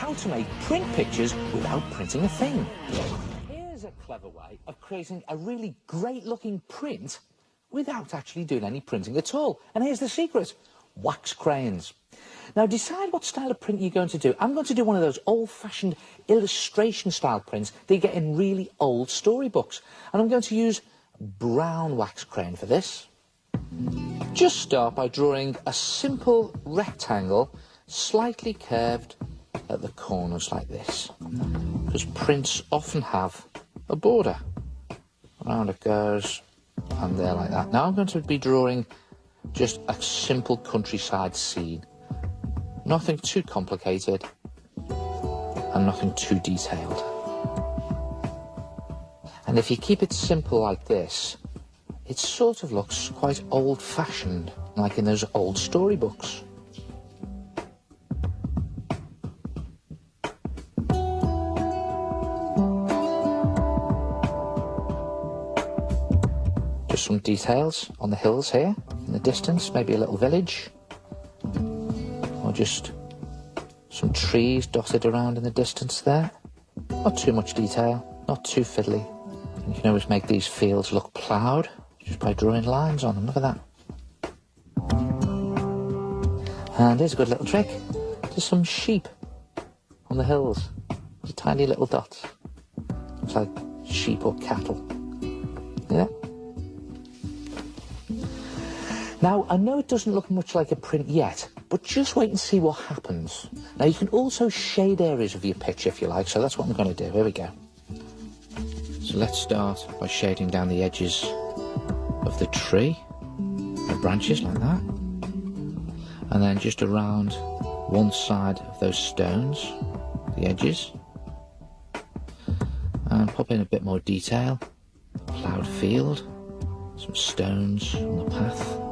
how to make print pictures without printing a thing. Here's a clever way of creating a really great-looking print without actually doing any printing at all. And here's the secret: wax crayons. Now decide what style of print you're going to do. I'm going to do one of those old-fashioned illustration-style prints that you get in really old storybooks. And I'm going to use brown wax crayon for this. Just start by drawing a simple rectangle, slightly curved at the corners like this, because prints often have a border. Around it goes, and there like that. Now I'm going to be drawing just a simple countryside scene. Nothing too complicated and nothing too detailed. And if you keep it simple like this, it sort of looks quite old-fashioned, like in those old storybooks. Just some details on the hills here, in the distance, maybe a little village. Or just some trees dotted around in the distance there. Not too much detail, not too fiddly. And you can always make these fields look ploughed just by drawing lines on them. Look at that. And here's a good little trick. Just some sheep on the hills. Just tiny little dots. Looks like sheep or cattle. Yeah. Now, I know it doesn't look much like a print yet, but just wait and see what happens. Now, you can also shade areas of your picture if you like, so that's what I'm going to do. Here we go. So let's start by shading down the edges of the tree, the branches like that, and then just around one side of those stones, the edges, and pop in a bit more detail, ploughed field, some stones on the path,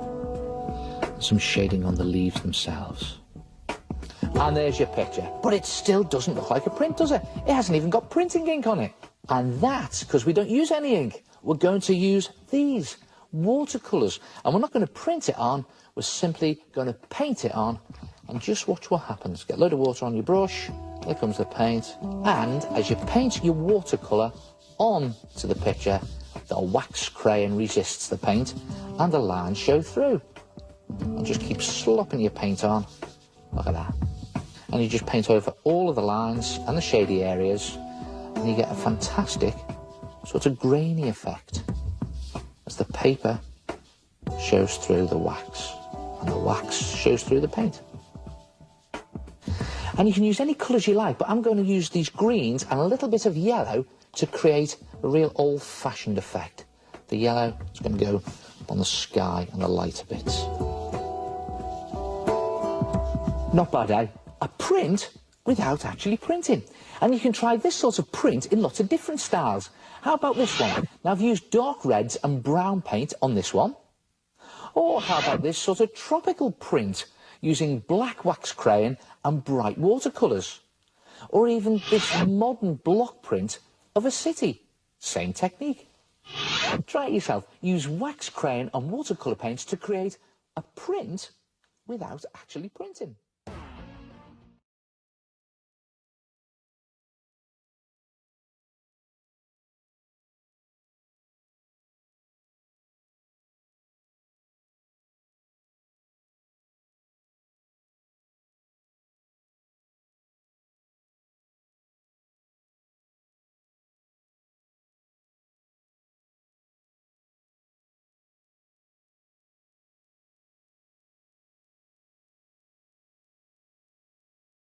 some shading on the leaves themselves. And there's your picture. But it still doesn't look like a print, does it? It hasn't even got printing ink on it. And that's because we don't use any ink. We're going to use these watercolours. And we're not going to print it on, we're simply going to paint it on. And just watch what happens. Get a load of water on your brush, here comes the paint. And as you paint your watercolour on to the picture, the wax crayon resists the paint and the lines show through. And just keep slopping your paint on. Look at that. And you just paint over all of the lines and the shady areas, and you get a fantastic sort of grainy effect as the paper shows through the wax and the wax shows through the paint. And you can use any colours you like, but I'm going to use these greens and a little bit of yellow to create a real old-fashioned effect. The yellow is going to go on the sky and the lighter bits. Not bad, eh? A print without actually printing. And you can try this sort of print in lots of different styles. How about this one? Now, I've used dark reds and brown paint on this one. Or how about this sort of tropical print using black wax crayon and bright watercolours? Or even this modern block print of a city. Same technique. Try it yourself. Use wax crayon and watercolour paints to create a print without actually printing.